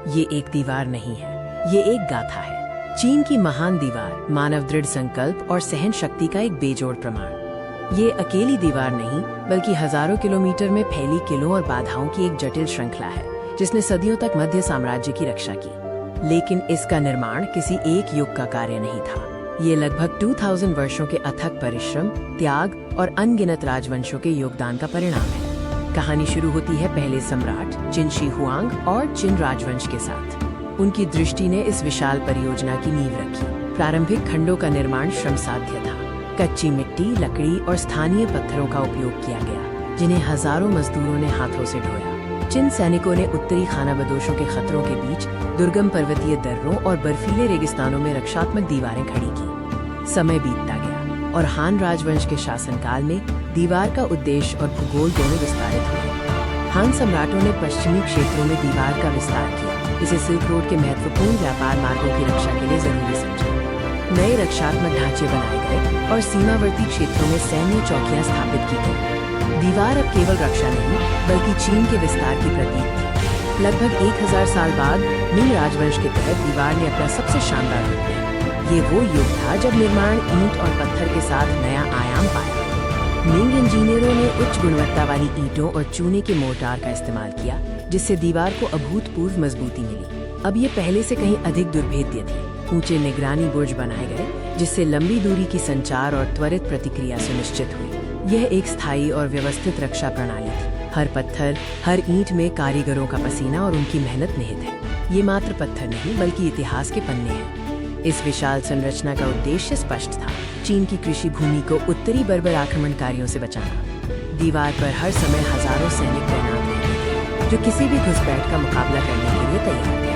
ये एक दीवार नहीं है, ये एक गाथा है। चीन की महान दीवार मानव दृढ़ संकल्प और सहन शक्ति का एक बेजोड़ प्रमाण। ये अकेली दीवार नहीं, बल्कि हजारों किलोमीटर में फैली किलों और बाधाओं की एक जटिल श्रृंखला है, जिसने सदियों तक मध्य साम्राज्य की रक्षा की। लेकिन इसका निर्माण किसी एक युग का कार्य नहीं था। ये लगभग 2000 वर्षों के अथक परिश्रम, त्याग और अनगिनत राजवंशों के योगदान का परिणाम है। कहानी शुरू होती है पहले सम्राट चिन शी हुआंग और चिन राजवंश के साथ। उनकी दृष्टि ने इस विशाल परियोजना की नींव रखी। प्रारंभिक खंडों का निर्माण श्रमसाध्य था। कच्ची मिट्टी, लकड़ी और स्थानीय पत्थरों का उपयोग किया गया, जिन्हें हजारों मजदूरों ने हाथों से ढोया। चिन सैनिकों ने उत्तरी खानाबदोशों के खतरों के बीच दुर्गम पर्वतीय दर्रों और बर्फीले रेगिस्तानों में रक्षात्मक दीवारें खड़ी की। समय बीतता गया और हान राजवंश के शासनकाल में दीवार का उद्देश्य और भूगोल दोनों विस्तारित हुए। हान सम्राटों ने पश्चिमी क्षेत्रों में दीवार का विस्तार किया, इसे सिल्क रोड के महत्वपूर्ण व्यापार मार्गों की रक्षा के लिए जरूरी समझा। नए रक्षात्मक ढांचे बनाए गए और सीमावर्ती क्षेत्रों में सैन्य चौकियां स्थापित की गई। दीवार अब केवल रक्षा नहीं, बल्कि चीन के विस्तार की प्रतीक थी। लगभग 1000 साल बाद मिंग राजवंश के तहत दीवार ने अपना सबसे शानदार रूप लिया। ये वो युग था जब निर्माण ईंट और पत्थर के साथ नया आयाम पाया। मिंग इंजीनियरों ने उच्च गुणवत्ता वाली ईंटों और चूने के मोर्टार का इस्तेमाल किया, जिससे दीवार को अभूतपूर्व मजबूती मिली। अब ये पहले से कहीं अधिक दुर्भेद्य थी। ऊंचे निगरानी बुर्ज बनाए गए, जिससे लंबी दूरी की संचार और त्वरित प्रतिक्रिया सुनिश्चित हुई। यह एक स्थायी और व्यवस्थित रक्षा प्रणाली थी। हर पत्थर, हर ईंट में कारीगरों का पसीना और उनकी मेहनत निहित है। ये मात्र पत्थर नहीं, बल्कि इतिहास के पन्ने हैं। इस विशाल संरचना का उद्देश्य स्पष्ट था: चीन की कृषि भूमि को उत्तरी बर्बर आक्रमणकारियों से बचाना। दीवार पर हर समय हजारों सैनिक तैनात रहते थे, जो किसी भी घुसपैठ का मुकाबला करने के लिए तैयार थे।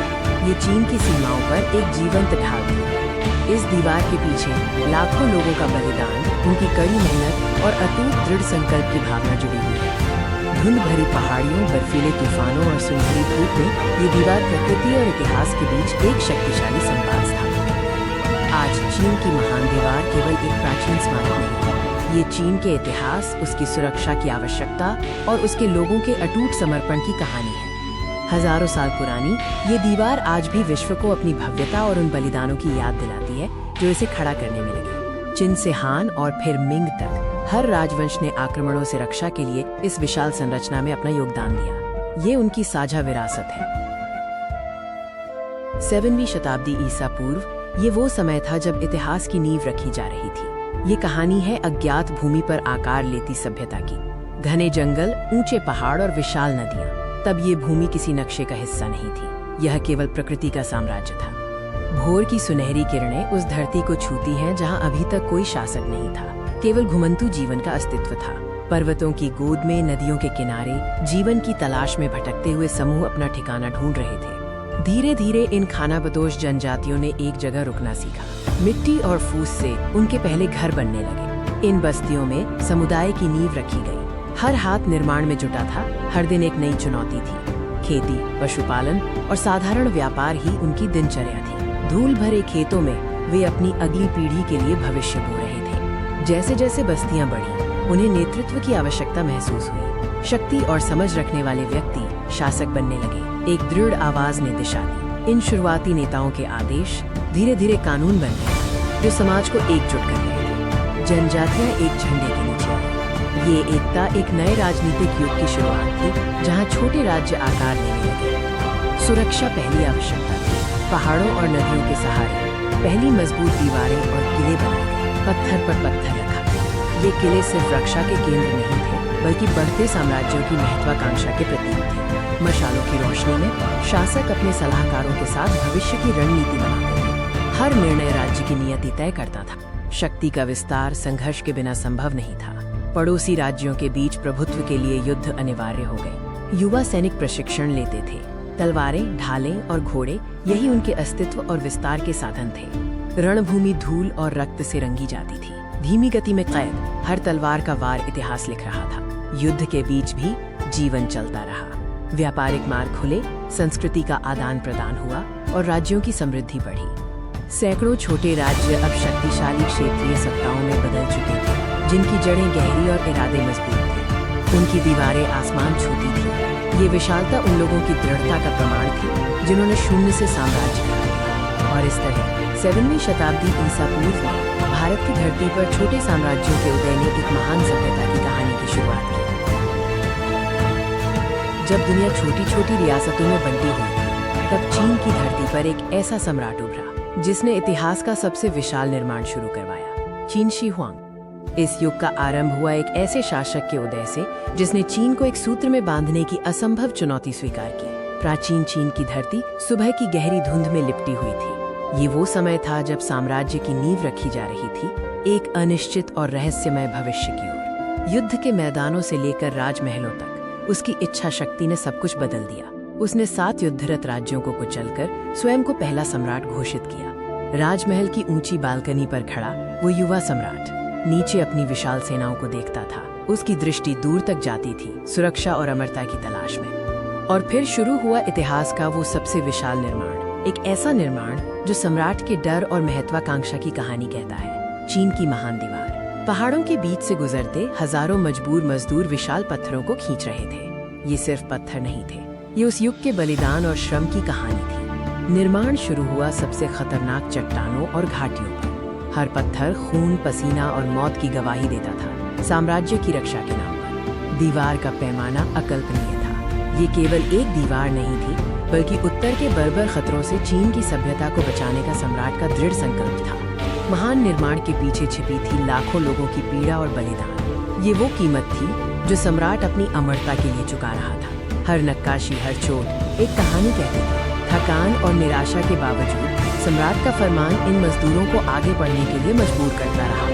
ये चीन की सीमाओं पर एक जीवंत ढाल थी। इस दीवार के पीछे लाखों लोगों का बलिदान, उनकी कड़ी मेहनत और अटूट दृढ़ संकल्प की भावना जुड़ी हुई है। धुंध भरी पहाड़ियों, बर्फीले तूफानों और सुनहरी धूप में ये दीवार प्रकृति और इतिहास के बीच एक शक्तिशाली संवाद स्थापित। आज चीन की महान दीवार केवल एक प्राचीन स्मारक नहीं है। ये चीन के इतिहास, उसकी सुरक्षा की आवश्यकता और उसके लोगों के अटूट समर्पण की कहानी है। हजारों साल पुरानी ये दीवार आज भी विश्व को अपनी भव्यता और उन बलिदानों की याद दिलाती है, जो इसे खड़ा करने में लगे। चिन से हान और फिर मिंग तक हर राजवंश ने आक्रमणों से रक्षा के लिए इस विशाल संरचना में अपना योगदान दिया। ये उनकी साझा विरासत है। 7वीं शताब्दी ईसा पूर्व ये वो समय था जब इतिहास की नींव रखी जा रही थी। ये कहानी है अज्ञात भूमि पर आकार लेती सभ्यता की। घने जंगल, ऊंचे पहाड़ और विशाल नदियां। तब ये भूमि किसी नक्शे का हिस्सा नहीं थी, यह केवल प्रकृति का साम्राज्य था। भोर की सुनहरी किरणें उस धरती को छूती हैं जहां अभी तक कोई शासक नहीं था, केवल घुमंतू जीवन का अस्तित्व था। पर्वतों की गोद में, नदियों के किनारे जीवन की तलाश में भटकते हुए समूह अपना ठिकाना ढूंढ रहे थे। धीरे धीरे इन खानाबदोश जनजातियों ने एक जगह रुकना सीखा। मिट्टी और फूस से उनके पहले घर बनने लगे। इन बस्तियों में समुदाय की नींव रखी गई। हर हाथ निर्माण में जुटा था। हर दिन एक नई चुनौती थी। खेती, पशुपालन और साधारण व्यापार ही उनकी दिनचर्या थी। धूल भरे खेतों में वे अपनी अगली पीढ़ी के लिए भविष्य बो रहे थे। जैसे जैसे बस्तियां बढ़ी, उन्हें नेतृत्व की आवश्यकता महसूस हुई। शक्ति और समझ रखने वाले व्यक्ति शासक बनने लगे। एक दृढ़ आवाज ने दिशा दी। इन शुरुआती नेताओं के आदेश धीरे धीरे कानून बन गए, जो समाज को एकजुट कर रहे थे। जनजातियां एक झंडे के नीचे आई। ये एकता एक नए राजनीतिक युग की शुरुआत थी, जहां छोटे राज्य आकार लेने लगे। सुरक्षा पहली आवश्यकता थी। पहाड़ों और नदियों के सहारे पहली मजबूत दीवारें और किले बनाए गए। पत्थर पर पत्थर रखा गया। ये किले सिर्फ रक्षा के केंद्र नहीं थे, बल्कि बढ़ते साम्राज्यों की महत्वाकांक्षा के प्रतीक थे। मशालों की रोशनी में शासक अपने सलाहकारों के साथ भविष्य की रणनीति बनाते थे। हर निर्णय राज्य की नियति तय करता था। शक्ति का विस्तार संघर्ष के बिना संभव नहीं था। पड़ोसी राज्यों के बीच प्रभुत्व के लिए युद्ध अनिवार्य हो गए। युवा सैनिक प्रशिक्षण लेते थे। तलवारें, ढालें और घोड़े यही उनके अस्तित्व और विस्तार के साधन थे। रणभूमि धूल और रक्त से रंगी जाती थी। धीमी गति में कैद, हर तलवार का वार इतिहास लिख रहा था। युद्ध के बीच भी जीवन चलता रहा। व्यापारिक मार्ग खुले, संस्कृति का आदान प्रदान हुआ और राज्यों की समृद्धि बढ़ी। सैकड़ों छोटे राज्य अब शक्तिशाली क्षेत्रीय सत्ताओं में बदल चुके थे, जिनकी जड़ें गहरी और इरादे मजबूत थे। उनकी दीवारें आसमान छूती थी। ये विशालता उन लोगों की दृढ़ता का प्रमाण थी जिन्होंने शून्य से साम्राज्य बनाया। और इस तरह 7वीं शताब्दी ईसा पूर्व में भारत की धरती पर छोटे साम्राज्यों के उदय ने एक महान सभ्यता की कहानी की शुरुआत की। जब दुनिया छोटी छोटी रियासतों में बंटी हुई थी, तब चीन की धरती पर एक ऐसा सम्राट उभरा जिसने इतिहास का सबसे विशाल निर्माण शुरू करवाया, चीन शी हुआंग। इस युग का आरंभ हुआ एक ऐसे शासक के उदय से जिसने चीन को एक सूत्र में बांधने की असंभव चुनौती स्वीकार की। प्राचीन चीन की धरती सुबह की गहरी धुंध में लिपटी हुई थी। ये वो समय था जब साम्राज्य की नींव रखी जा रही थी, एक अनिश्चित और रहस्यमय भविष्य की ओर। युद्ध के मैदानों से लेकर राजमहलों तक उसकी इच्छा शक्ति ने सब कुछ बदल दिया। उसने 7 युद्धरत राज्यों को कुचलकर स्वयं को पहला सम्राट घोषित किया। राजमहल की ऊंची बालकनी पर खड़ा वो युवा सम्राट नीचे अपनी विशाल सेनाओं को देखता था। उसकी दृष्टि दूर तक जाती थी, सुरक्षा और अमरता की तलाश में। और फिर शुरू हुआ इतिहास का वो सबसे विशाल निर्माण, एक ऐसा निर्माण जो सम्राट के डर और महत्वाकांक्षा की कहानी कहता है, चीन की महान दीवार। पहाड़ों के बीच से गुजरते हजारों मजबूर मजदूर विशाल पत्थरों को खींच रहे थे। ये सिर्फ पत्थर नहीं थे, ये उस युग के बलिदान और श्रम की कहानी थी। निर्माण शुरू हुआ सबसे खतरनाक चट्टानों और घाटियों पर। हर पत्थर खून, पसीना और मौत की गवाही देता था, साम्राज्य की रक्षा के नाम पर। दीवार का पैमाना अकल्पनीय था। ये केवल एक दीवार नहीं थी, बल्कि उत्तर के बर्बर खतरों से चीन की सभ्यता को बचाने का सम्राट का दृढ़ संकल्प था। महान निर्माण के पीछे छिपी थी लाखों लोगों की पीड़ा और बलिदान। ये वो कीमत थी जो सम्राट अपनी अमरता के लिए चुका रहा था। हर नक्काशी, हर चोट एक कहानी कहती थी। थकान और निराशा के बावजूद सम्राट का फरमान इन मजदूरों को आगे बढ़ने के लिए मजबूर करता रहा।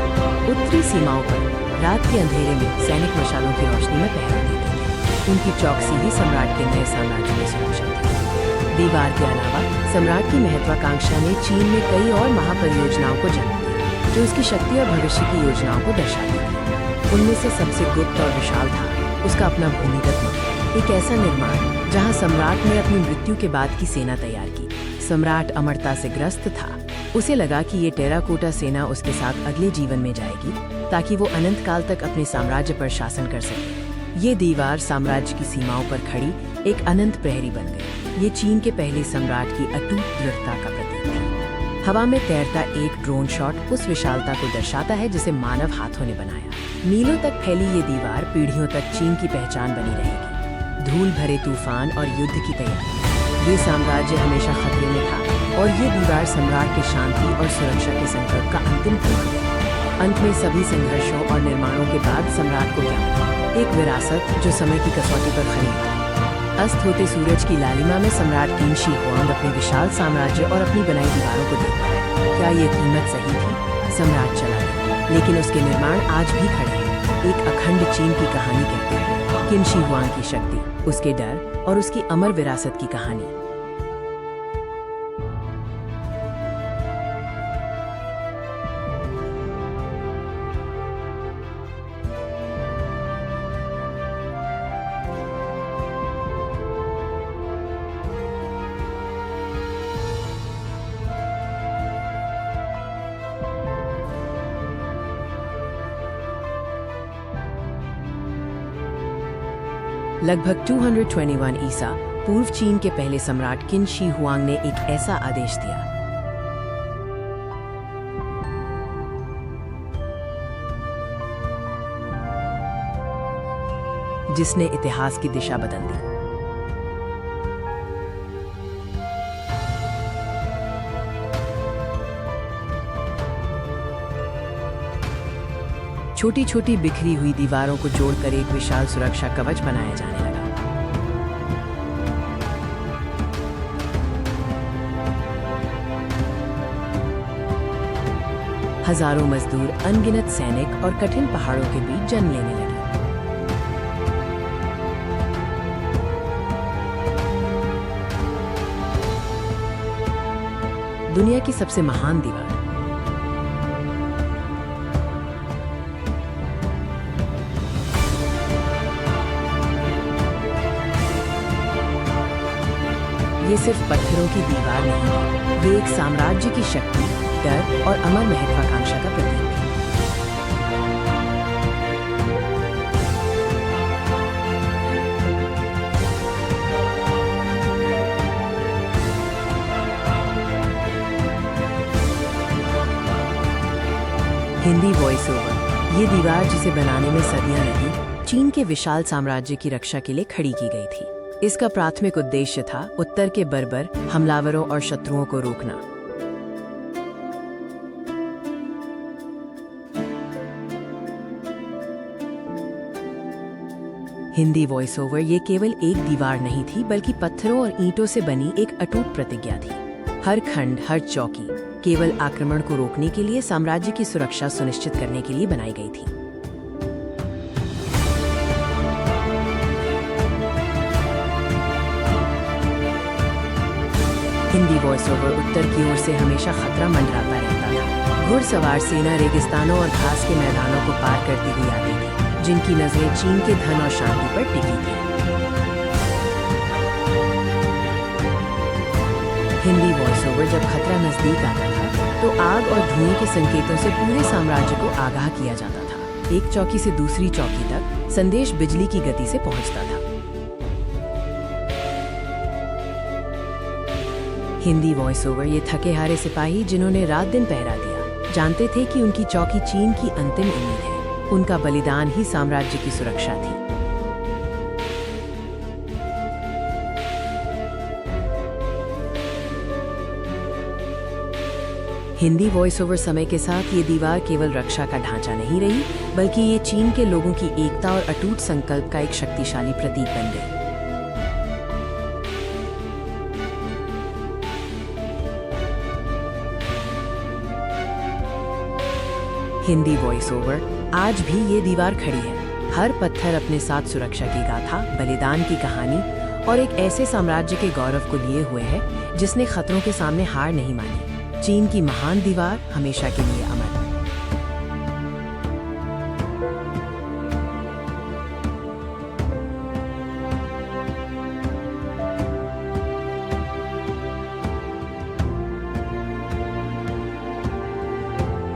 उत्तरी सीमाओं पर रात के अंधेरे में सैनिक मशालों की रोशनी में पहरा देते थे। उनकी चौकसी ही सम्राट के नए साम्राज्य की सुरक्षा थी। दीवार के अलावा सम्राट की महत्वाकांक्षा ने चीन में कई और महापरियोजनाओं को जन्म दिया, जो उसकी शक्ति और भविष्य की योजनाओं को दर्शाती थी। उनमें से सबसे गुप्त और विशाल था उसका अपना भूमिगत मंदिर, एक ऐसा निर्माण जहां सम्राट ने अपनी मृत्यु के बाद की सेना तैयार की। सम्राट अमरता से ग्रस्त था। उसे लगा कि ये टेराकोटा सेना उसके साथ अगले जीवन में जाएगी, ताकि वो अनंत काल तक अपने साम्राज्य पर शासन कर सके। ये दीवार साम्राज्य की सीमाओं पर खड़ी एक अनंत प्रहरी बन गई। ये चीन के पहले सम्राट की अटूट दृढ़ता का प्रतीक थी। हवा में तैरता एक ड्रोन शॉट उस विशालता को दर्शाता है जिसे मानव हाथों ने बनाया। मीलों तक फैली ये दीवार पीढ़ियों तक चीन की पहचान बनी रहेगी। धूल भरे तूफान और युद्ध की तैयारी, ये साम्राज्य हमेशा खतरे में था, और ये दीवार सम्राट के शांति और सुरक्षा के संकल्प का अंतिम प्रमाण है। अंत में सभी संघर्षों और निर्माणों के बाद सम्राट को क्या मिला? एक विरासत जो समय की कसौटी पर खड़ी थी। अस्त होते सूरज की लालिमा में सम्राट चीन शी हुआंग अपने विशाल साम्राज्य और अपनी बनाई दीवारों को देखता है। क्या ये कीमत सही थी? सम्राट चला गया, लेकिन उसके निर्माण आज भी खड़े हैं। एक अखंड चीन की कहानी कहते हैं, चीन शी हुआंग की शक्ति, उसके डर और उसकी अमर विरासत की कहानी। लगभग 221 ईसा पूर्व चीन के पहले सम्राट चीन शी हुआंग ने एक ऐसा आदेश दिया जिसने इतिहास की दिशा बदल दी। छोटी छोटी बिखरी हुई दीवारों को जोड़कर एक विशाल सुरक्षा कवच बनाया जाने लगा। हजारों मजदूर, अनगिनत सैनिक और कठिन पहाड़ों के बीच जन्म लेने लगे। दुनिया की सबसे महान दीवार, ये सिर्फ पत्थरों की दीवार नहीं है, वे एक साम्राज्य की शक्ति, डर और अमर महत्वाकांक्षा का प्रतीक है। Hindi voice over. ये दीवार जिसे बनाने में सदियां लगी, चीन के विशाल साम्राज्य की रक्षा के लिए खड़ी की गई थी। इसका प्राथमिक उद्देश्य था उत्तर के बर्बर हमलावरों और शत्रुओं को रोकना। हिंदी वॉइस ओवर ये केवल एक दीवार नहीं थी, बल्कि पत्थरों और ईंटों से बनी एक अटूट प्रतिज्ञा थी। हर खंड, हर चौकी केवल आक्रमण को रोकने के लिए, साम्राज्य की सुरक्षा सुनिश्चित करने के लिए बनाई गई थी। हिंदी वॉइस ओवर उत्तर की ओर से हमेशा खतरा मंडराता रहता था। घुड़सवार सेना रेगिस्तानों और घास के मैदानों को पार करती हुई आती थी, जिनकी नजरें चीन के धन और शांति पर टिकी थी। हिंदी वॉइस ओवर जब खतरा नजदीक आता था, तो आग और धुएं के संकेतों से पूरे साम्राज्य को आगाह किया जाता था। एक चौकी से दूसरी चौकी तक संदेश बिजली की गति से पहुंचता था। हिंदी वॉइस ओवर ये थके हारे सिपाही, जिन्होंने रात दिन पहरा दिया, जानते थे कि उनकी चौकी चीन की अंतिम उम्मीद है। उनका बलिदान ही साम्राज्य की सुरक्षा थी। हिंदी वॉइस ओवर समय के साथ ये दीवार केवल रक्षा का ढांचा नहीं रही, बल्कि ये चीन के लोगों की एकता और अटूट संकल्प का एक शक्तिशाली प्रतीक बन गई। हिंदी वॉइस ओवर आज भी ये दीवार खड़ी है। हर पत्थर अपने साथ सुरक्षा की गाथा, बलिदान की कहानी और एक ऐसे साम्राज्य के गौरव को लिए हुए है जिसने खतरों के सामने हार नहीं मानी। चीन की महान दीवार हमेशा के लिए अमर।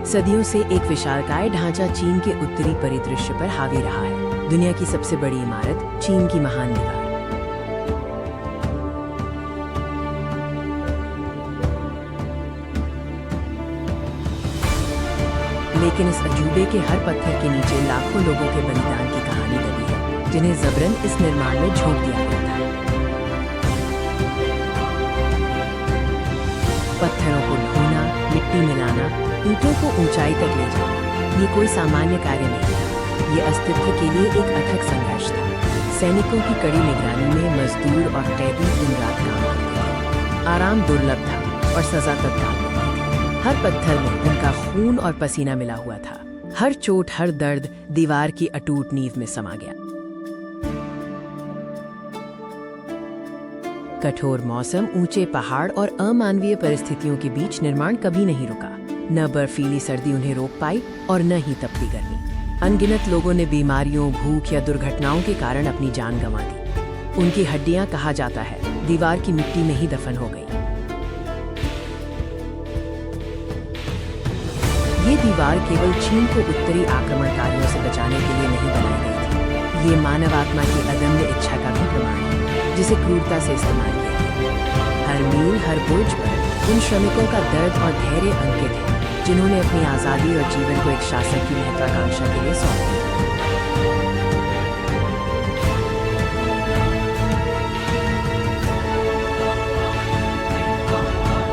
सदियों से एक विशालकाय ढांचा चीन के उत्तरी परिदृश्य पर हावी रहा है। दुनिया की सबसे बड़ी इमारत, चीन की महान दीवार। लेकिन इस अजूबे के हर पत्थर के नीचे लाखों लोगों के बलिदान की कहानी दबी है, जिन्हें जबरन इस निर्माण में झोंक दिया गया था। पत्थरों को ढोना, मिट्टी मिलाना, ईंटों को ऊंचाई तक ले जाना, ये कोई सामान्य कार्य नहीं था। ये अस्तित्व के लिए एक अथक संघर्ष था। सैनिकों की कड़ी निगरानी में मजदूर और कैदी दिन रात काम करते थे। आराम दुर्लभ था और सजा तत्काल। हर पत्थर में उनका खून और पसीना मिला हुआ था। हर चोट, हर दर्द दीवार की अटूट नींव में समा गया। कठोर मौसम, ऊंचे पहाड़ और अमानवीय परिस्थितियों के बीच निर्माण कभी नहीं रुका। न बर्फीली सर्दी उन्हें रोक पाई और न ही तपती गर्मी। अनगिनत लोगों ने बीमारियों, भूख या दुर्घटनाओं के कारण अपनी जान गंवा दी। उनकी हड्डियां, कहा जाता है, दीवार की मिट्टी में ही दफन हो गई। ये दीवार केवल चीन को उत्तरी आक्रमणकारियों से बचाने के लिए नहीं बनाई गई थी। ये मानव आत्मा की अदम्य इच्छा का भी प्रमाण है, जिसे क्रूरता से इस्तेमाल किया गया। हर मील, हर बुर्ज पर उन श्रमिकों का दर्द और धैर्य अंकित है, जिन्होंने अपनी आज़ादी और जीवन को एक शासक की महत्वाकांक्षा के लिए सौंप दिया।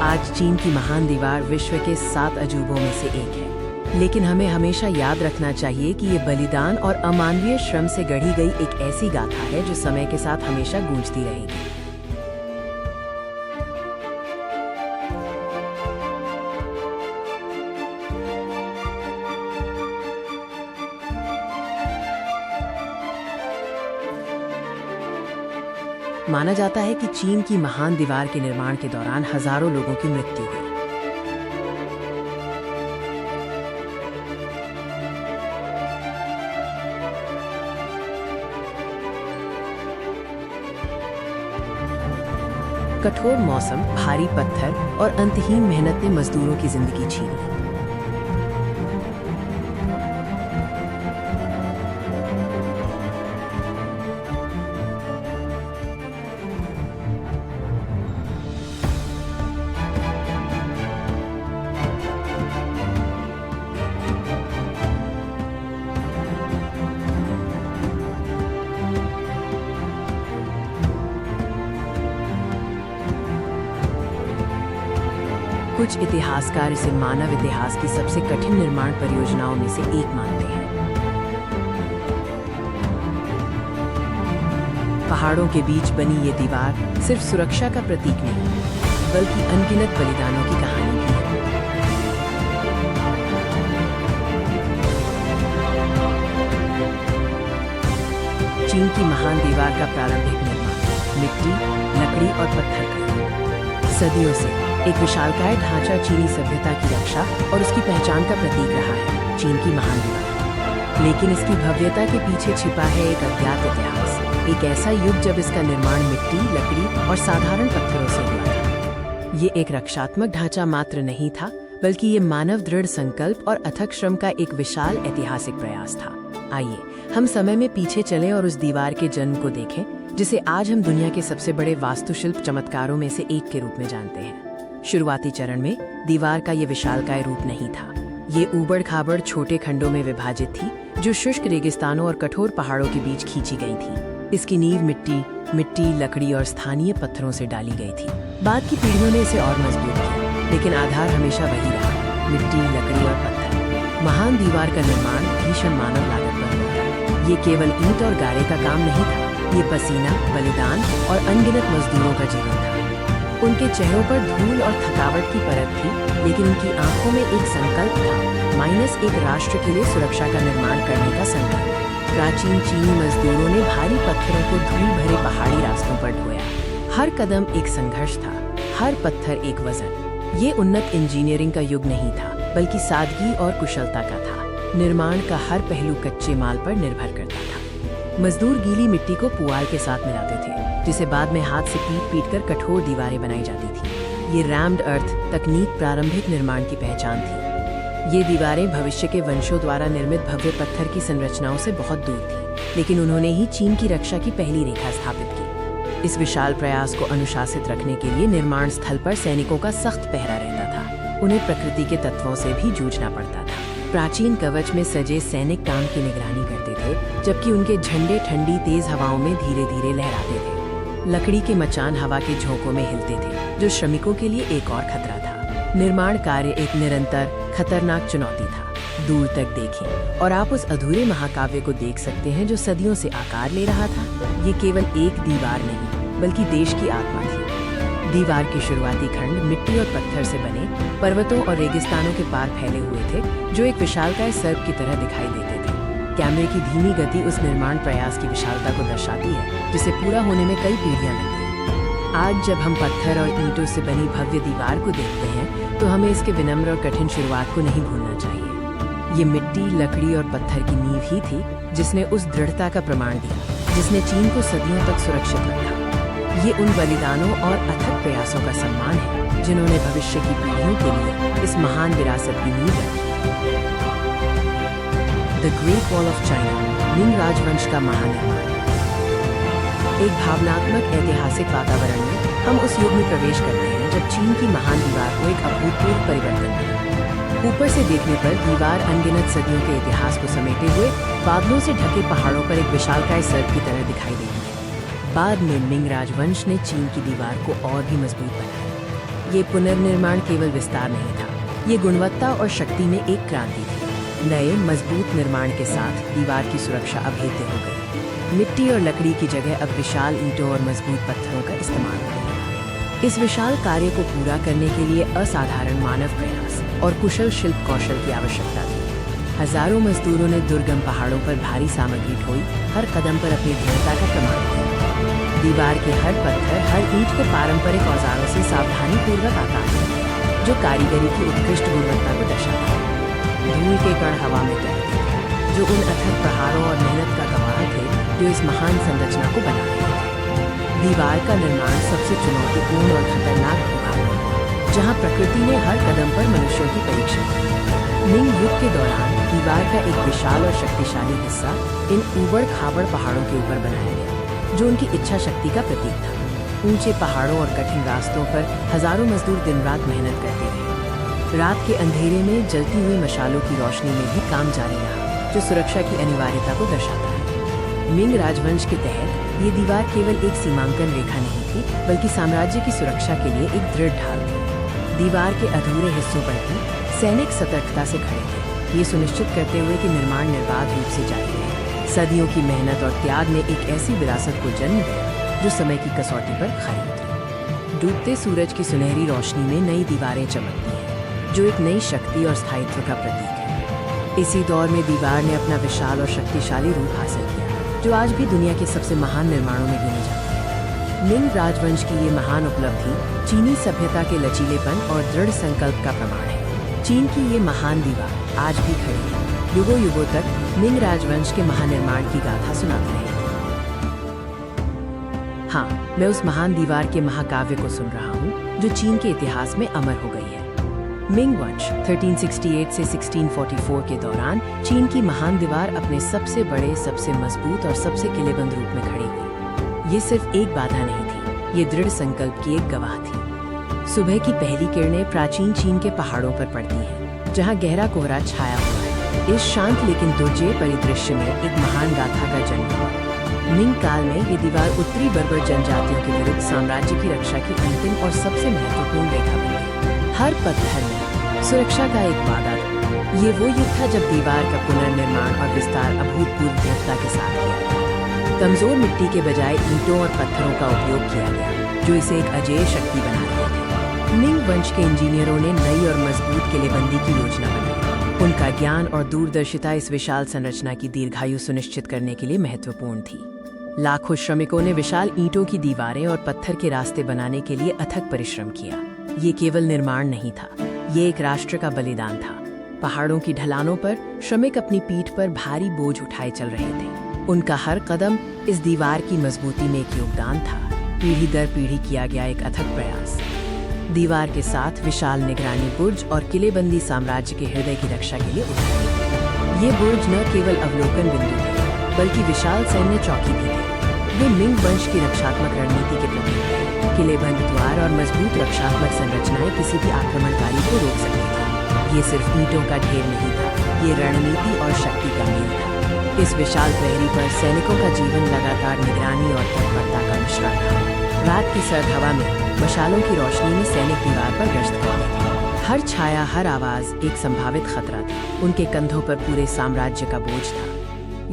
आज चीन की महान दीवार विश्व के 7 अजूबों में से एक है। लेकिन हमें हमेशा याद रखना चाहिए कि ये बलिदान और अमानवीय श्रम से गढ़ी गई एक ऐसी गाथा है जो समय के साथ हमेशा गूंजती रहेगी। माना जाता है कि चीन की महान दीवार के निर्माण के दौरान हजारों लोगों की मृत्यु हुई। कठोर मौसम, भारी पत्थर और अंतहीन मेहनत ने मजदूरों की जिंदगी छीन ली। कुछ इतिहासकार इसे मानव इतिहास की सबसे कठिन निर्माण परियोजनाओं में से एक मानते हैं। पहाड़ों के बीच बनी ये दीवार सिर्फ सुरक्षा का प्रतीक नहीं, बल्कि अनगिनत बलिदानों की कहानी भी है। चीन की महान दीवार का प्रारंभिक निर्माण मिट्टी, लकड़ी और पत्थर का सदियों से एक विशालकाय ढांचा चीनी सभ्यता की रक्षा और उसकी पहचान का प्रतीक रहा है। चीन की महान दीवार, लेकिन इसकी भव्यता के पीछे छिपा है एक अज्ञात इतिहास, एक ऐसा युग जब इसका निर्माण मिट्टी, लकड़ी और साधारण पत्थरों से हुआ था। ये एक रक्षात्मक ढांचा मात्र नहीं था, बल्कि ये मानव दृढ़ संकल्प और अथक श्रम का एक विशाल ऐतिहासिक प्रयास था। आइए हम समय में पीछे चलें और उस दीवार के जन्म को देखें, जिसे आज हम दुनिया के सबसे बड़े वास्तुशिल्प चमत्कारों में से एक के रूप में जानते हैं। शुरुआती चरण में दीवार का ये विशालकाय रूप नहीं था। ये ऊबड़-खाबड़ छोटे खंडों में विभाजित थी, जो शुष्क रेगिस्तानों और कठोर पहाड़ों के बीच खींची गई थी। इसकी नींव मिट्टी, लकड़ी और स्थानीय पत्थरों से डाली गई थी। बाद की पीढ़ियों ने इसे और मजबूत किया, लेकिन आधार हमेशा वही रहा, मिट्टी, लकड़ी और पत्थर। महान दीवार का निर्माण भीषण मानव लागत पर होता। ये केवल ईंट और गारे का काम नहीं था, ये पसीना, बलिदान और अनगिनत मजदूरों का जीवन था। उनके चेहरों पर धूल और थकावट की परत थी, लेकिन उनकी आंखों में एक संकल्प था, माइनस एक राष्ट्र के लिए सुरक्षा का निर्माण करने का संकल्प। प्राचीन चीनी मजदूरों ने भारी पत्थरों को धूल भरे पहाड़ी रास्तों पर ढोया। हर कदम एक संघर्ष था, हर पत्थर एक वजन। ये उन्नत इंजीनियरिंग का युग नहीं था, बल्कि सादगी और कुशलता का था। निर्माण का हर पहलू कच्चे माल पर निर्भर करता था। मजदूर गीली मिट्टी को पुआल के साथ मिलाते थे, जिसे बाद में हाथ से पीट कर कठोर दीवारें बनाई जाती थी। ये रैम्ड अर्थ तकनीक प्रारंभिक निर्माण की पहचान थी। ये दीवारें भविष्य के वंशों द्वारा निर्मित भव्य पत्थर की संरचनाओं से बहुत दूर थी, लेकिन उन्होंने ही चीन की रक्षा की पहली रेखा स्थापित की। इस विशाल प्रयास को अनुशासित रखने के लिए निर्माण स्थल पर सैनिकों का सख्त पहरा रहता था। उन्हें प्रकृति के तत्वों से भी जूझना पड़ता था। प्राचीन कवच में सजे सैनिक काम की निगरानी करते थे, जबकि उनके झंडे ठंडी तेज हवाओं में धीरे धीरे लहराते थे। लकड़ी के मचान हवा के झोंकों में हिलते थे, जो श्रमिकों के लिए एक और खतरा था। निर्माण कार्य एक निरंतर खतरनाक चुनौती था। दूर तक देखें और आप उस अधूरे महाकाव्य को देख सकते हैं, जो सदियों से आकार ले रहा था। ये केवल एक दीवार नहीं, बल्कि देश की आत्मा थी। दीवार के शुरुआती खंड मिट्टी और पत्थर से बने, पर्वतों और रेगिस्तानों के पार फैले हुए थे, जो एक विशालकाय सर्प की तरह दिखाई देते थे। कैमरे की धीमी गति उस निर्माण प्रयास की विशालता को दर्शाती है, जिसे पूरा होने में कई पीढ़ियां लगती हैं। आज जब हम पत्थर और ईंटों से बनी भव्य दीवार को देखते हैं, तो हमें इसके विनम्र और कठिन शुरुआत को नहीं भूलना चाहिए। ये मिट्टी, लकड़ी और पत्थर की नींव ही थी, जिसने उस दृढ़ता का प्रमाण दिया, जिसने चीन को सदियों तक सुरक्षित रखा। ये उन बलिदानों और अथक प्रयासों का सम्मान है, जिन्होंने भविष्य की पीढ़ियों के लिए इस महान विरासत की नींव रखी। The great wall of China, Ming राजवंश का महानिर्माण। एक भावनात्मक ऐतिहासिक वातावरण में हम उस युग में प्रवेश करते हैं, जब चीन की महान दीवार को एक अभूतपूर्व परिवर्तन मिला। ऊपर से देखने पर दीवार अनगिनत सदियों के इतिहास को समेटे हुए बादलों से ढके पहाड़ों पर एक विशालकाय सर्प की तरह दिखाई देती है। बाद में मिंग राजवंश ने चीन की दीवार को और भी मजबूत बनाया। ये पुनर्निर्माण केवल विस्तार नहीं था, ये गुणवत्ता और शक्ति में एक क्रांति थी। नए मजबूत निर्माण के साथ दीवार की सुरक्षा अभेद्य हो गई। मिट्टी और लकड़ी की जगह अब विशाल ईंटों और मजबूत पत्थरों का इस्तेमाल किया। इस विशाल कार्य को पूरा करने के लिए असाधारण मानव प्रयास और कुशल शिल्प कौशल की आवश्यकता थी। हजारों मजदूरों ने दुर्गम पहाड़ों पर भारी सामग्री ढोई, हर कदम पर अपनी दृढ़ता का प्रमाण दिया। दीवार के हर पत्थर, हर ईंट को पारंपरिक औजारों से सावधानीपूर्वक आकार दिया, जो कारीगरी की उत्कृष्ट गुणवत्ता को दर्शाता है। धूल के कण हवा में तैरते थे, जो उन अथक प्रहारों और मेहनत का गवाह थे, जो इस महान संरचना को बना रहे थे। दीवार का निर्माण सबसे चुनौतीपूर्ण और खतरनाक भूभाग है, जहाँ प्रकृति ने हर कदम पर मनुष्यों की परीक्षा की। मिंग युग के दौरान दीवार का एक विशाल और शक्तिशाली हिस्सा इन ऊबड़-खाबड़ पहाड़ों के ऊपर बनाया गया, जो उनकी इच्छा शक्ति का प्रतीक था। ऊंचे पहाड़ों और कठिन रास्तों पर हजारों मजदूर दिन रात मेहनत करते रहे। रात के अंधेरे में जलती हुई मशालों की रोशनी में भी काम जारी रहा, जो सुरक्षा की अनिवार्यता को दर्शाता है। मिंग राजवंश के तहत ये दीवार केवल एक सीमांकन रेखा नहीं थी, बल्कि साम्राज्य की सुरक्षा के लिए एक दृढ़ ढाल थी। दीवार के अधूरे हिस्सों पर भी सैनिक सतर्कता से खड़े थे, ये सुनिश्चित करते हुए कि निर्माण निर्बाध रूप से जारी रहे। सदियों की मेहनत और त्याग ने एक ऐसी विरासत को जन्म दिया जो समय की कसौटी पर खरी उतरी। डूबते सूरज की सुनहरी रोशनी में नई दीवारें चमकती हैं, जो एक नई शक्ति और स्थायित्व का प्रतीक है। इसी दौर में दीवार ने अपना विशाल और शक्तिशाली रूप हासिल किया, जो आज भी दुनिया के सबसे महान निर्माणों में गिनी जाती है। मिंग राजवंश की ये महान उपलब्धि चीनी सभ्यता के लचीलेपन और दृढ़ संकल्प का प्रमाण है। चीन की ये महान दीवार आज भी खड़ी है, युगों युगों तक मिंग राजवंश के महानिर्माण की गाथा सुनाती रहेगी। हाँ, मैं उस महान दीवार के महाकाव्य को सुन रहा हूँ जो चीन के इतिहास में अमर हो गई है। मिंग वंश 1368 से 1644 के दौरान चीन की महान दीवार अपने सबसे बड़े, सबसे मजबूत और सबसे किलेबंद रूप में खड़ी हुई। ये सिर्फ एक बाधा नहीं थी, ये दृढ़ संकल्प की एक गवाह थी। सुबह की पहली किरणें प्राचीन चीन के पहाड़ों पर पड़ती हैं, जहाँ गहरा कोहरा छाया हुआ है। इस शांत लेकिन दुर्जय परिदृश्य में एक महान गाथा का जन्म हुआ। मिंग काल में ये दीवार उत्तरी बर्बर जनजातियों के विरुद्ध साम्राज्य की रक्षा की अंतिम और सबसे महत्वपूर्ण रेखा बन गई। हर पत्थर में सुरक्षा का एक वादा था। ये वो युग था जब दीवार का पुनर्निर्माण और विस्तार अभूतपूर्व दृढ़ता के साथ किया गया। कमजोर मिट्टी के बजाय ईंटों और पत्थरों का उपयोग किया गया, जो इसे एक अजेय शक्ति बना रहे थे। मिंग वंश के इंजीनियरों ने नई और मजबूत किलेबंदी की योजना बनाई। उनका ज्ञान और दूरदर्शिता इस विशाल संरचना की दीर्घायु सुनिश्चित करने के लिए महत्वपूर्ण थी। लाखों श्रमिकों ने विशाल ईंटों की दीवारें और पत्थर के रास्ते बनाने के लिए अथक परिश्रम किया। ये केवल निर्माण नहीं था, ये एक राष्ट्र का बलिदान था। पहाड़ों की ढलानों पर श्रमिक अपनी पीठ पर भारी बोझ उठाए चल रहे थे। उनका हर कदम इस दीवार की मजबूती में एक योगदान था, पीढ़ी दर पीढ़ी किया गया एक अथक प्रयास। दीवार के साथ विशाल निगरानी बुर्ज और किलेबंदी साम्राज्य के हृदय की रक्षा के लिए उठाए गए। ये बुर्ज न केवल अवलोकन बिंदु थे, बल्कि विशाल सैन्य चौकी भी थे। वे मिंग वंश की रक्षात्मक रणनीति के प्रतीक थे। किलेबंद द्वार और मजबूत रक्षात्मक संरचनाएं किसी भी आक्रमणकारी को रोक सकती थी। ये सिर्फ ईंटों का ढेर नहीं था, ये रणनीति और शक्ति का मेल था। इस विशाल प्रहरी पर सैनिकों का जीवन लगातार निगरानी और तत्परता का मिश्रण था। रात की सर्द हवा में मशालों की रोशनी में सैनिक दीवार पर गश्त करते थे। हर छाया, हर आवाज एक संभावित खतरा था। उनके कंधों पर पूरे साम्राज्य का बोझ था।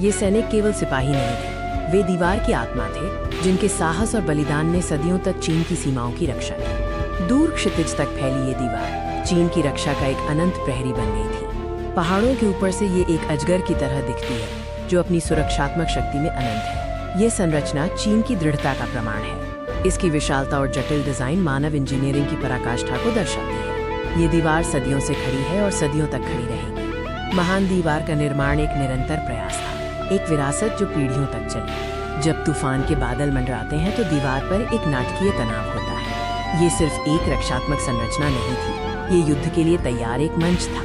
ये सैनिक केवल सिपाही नहीं थे, वे दीवार की आत्मा थे, जिनके साहस और बलिदान ने सदियों तक चीन की सीमाओं की रक्षा की। दूर क्षितिज तक फैली ये दीवार चीन की रक्षा का एक अनंत प्रहरी बन गई थी। पहाड़ों के ऊपर से ये एक अजगर की तरह दिखती है, जो अपनी सुरक्षात्मक शक्ति में अनंत है। ये संरचना चीन की दृढ़ता का प्रमाण है। इसकी विशालता और जटिल डिजाइन मानव इंजीनियरिंग की पराकाष्ठा को दर्शाती है। ये दीवार सदियों से खड़ी है और सदियों तक खड़ी रहेगी। महान दीवार का निर्माण एक निरंतर प्रयास था, एक विरासत जो पीढ़ियों तक चली। जब तूफान के बादल मंडराते हैं तो दीवार पर एक नाटकीय तनाव होता है। ये सिर्फ एक रक्षात्मक संरचना नहीं थी, ये युद्ध के लिए तैयार एक मंच था।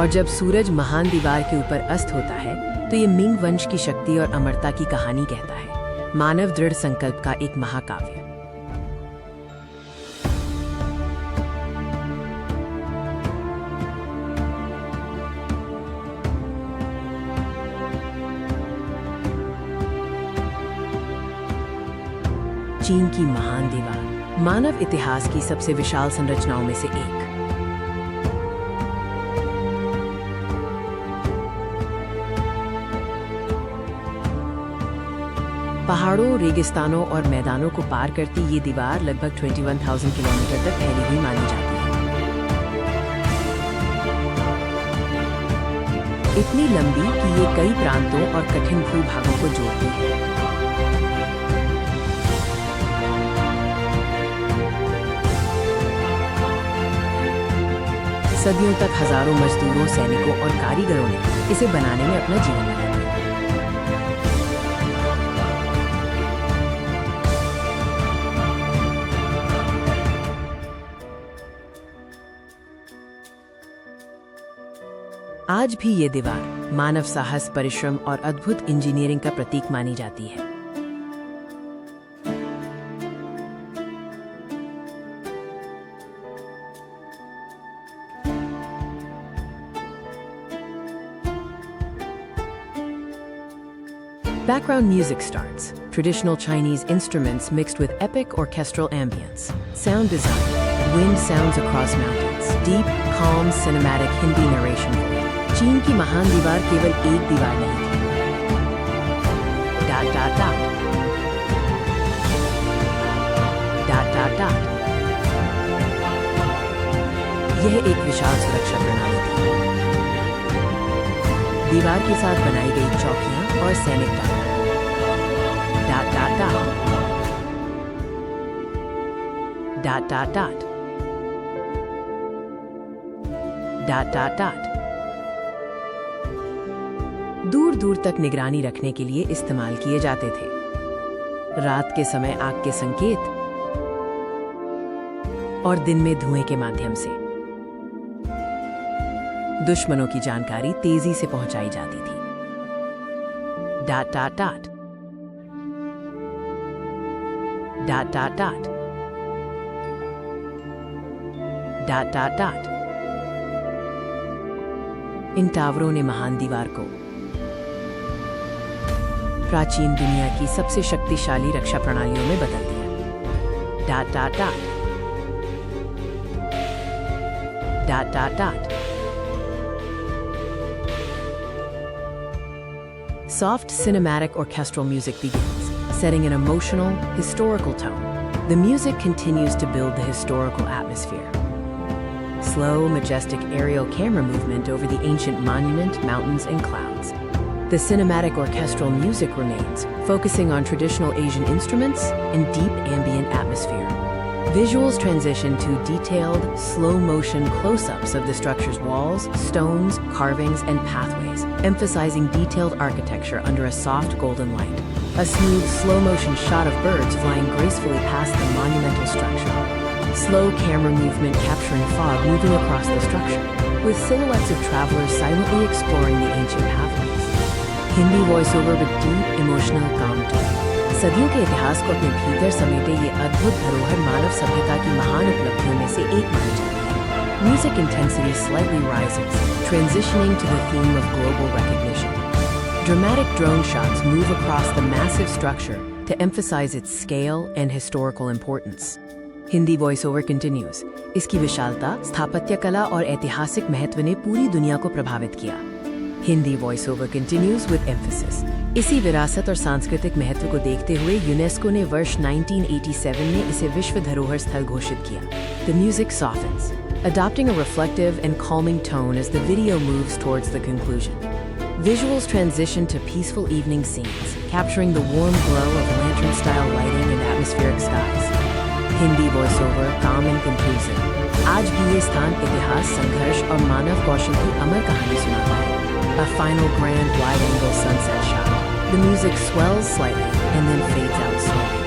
और जब सूरज महान दीवार के ऊपर अस्त होता है तो ये मिंग वंश की शक्ति और अमरता की कहानी कहता है, मानव दृढ़ संकल्प का एक महाकाव्य। चीन की महान दीवार मानव इतिहास की सबसे विशाल संरचनाओं में से एक। पहाड़ों, रेगिस्तानों और मैदानों को पार करती ये दीवार लगभग 21,000 किलोमीटर तक फैली हुई मानी जाती है। इतनी लंबी कि ये कई प्रांतों और कठिन भूभागों को जोड़ती है। सदियों तक हजारों मजदूरों, सैनिकों और कारीगरों ने इसे बनाने में अपना जीवन लगा दिया। आज भी ये दीवार मानव साहस, परिश्रम और अद्भुत इंजीनियरिंग का प्रतीक मानी जाती है। Background music starts. Traditional Chinese instruments mixed with epic orchestral ambience. Sound design. Wind sounds across mountains. Deep, calm, cinematic Hindi narration. चीन की महान दीवार केवल एक दीवार नहीं थी. Dot dot dot. Dot dot dot. यह एक विशाल सुरक्षा प्रणाली थी. दीवार के साथ बनाई गई चौकियां और सैनिक tower. Dot dot dot. Dot dot dot. Dot dot dot. दूर दूर तक निगरानी रखने के लिए इस्तेमाल किए जाते थे. रात के समय आग के संकेत और दिन में धुएं के माध्यम से दुश्मनों की जानकारी तेजी से पहुंचाई जाती थी. Dot dot dot. Dot dot dot. Dot dot dot. इन टावरों ने महान दीवार को प्राचीन दुनिया की सबसे शक्तिशाली रक्षा प्रणालियों में बदल दिया. Dot dot dot. Dot dot dot. Soft cinematic orchestral music begins, setting an emotional, historical tone. The music continues to build the historical atmosphere. Slow, majestic aerial camera movement over the ancient monument, mountains, and clouds. The cinematic orchestral music remains, focusing on traditional Asian instruments and deep ambient atmosphere. Visuals transition to detailed, slow-motion close-ups of the structure's walls, stones, carvings, and pathways, emphasizing detailed architecture under a soft golden light. A smooth, slow-motion shot of birds flying gracefully past the monumental structure. Slow camera movement capturing fog moving across the structure, with silhouettes of travelers silently exploring the ancient pathways. Hindi voiceover with deep, emotional calm tone. सदियों के इतिहास को अपने भीतर समेटे ये अद्भुत धरोहर मानव सभ्यता की महान उपलब्धियों में से एक मानी जाती है. Music intensity slightly rises, transitioning to the theme of global recognition. Dramatic drone shots move across the massive structure to emphasize its scale and historical importance. Hindi voiceover continues. इसकी विशालता, स्थापत्य कला और ऐतिहासिक महत्व ने पूरी दुनिया को प्रभावित किया. Hindi voiceover continues with emphasis. इसी विरासत और सांस्कृतिक महत्व को देखते हुए यूनेस्को ने वर्ष 1987 में इसे विश्व धरोहर स्थल घोषित किया. The music softens, adopting a reflective and calming tone as the video moves towards the conclusion. Visuals transition to peaceful evening scenes, capturing the warm glow of lantern-style lighting and atmospheric skies. Hindi voiceover, calm and conclusive. आज भी ये स्थान इतिहास, संघर्ष और मानव कौशल की अमर कहानी सुनाता है. A final grand wide-angle sunset shot. The music swells slightly and then fades out slowly.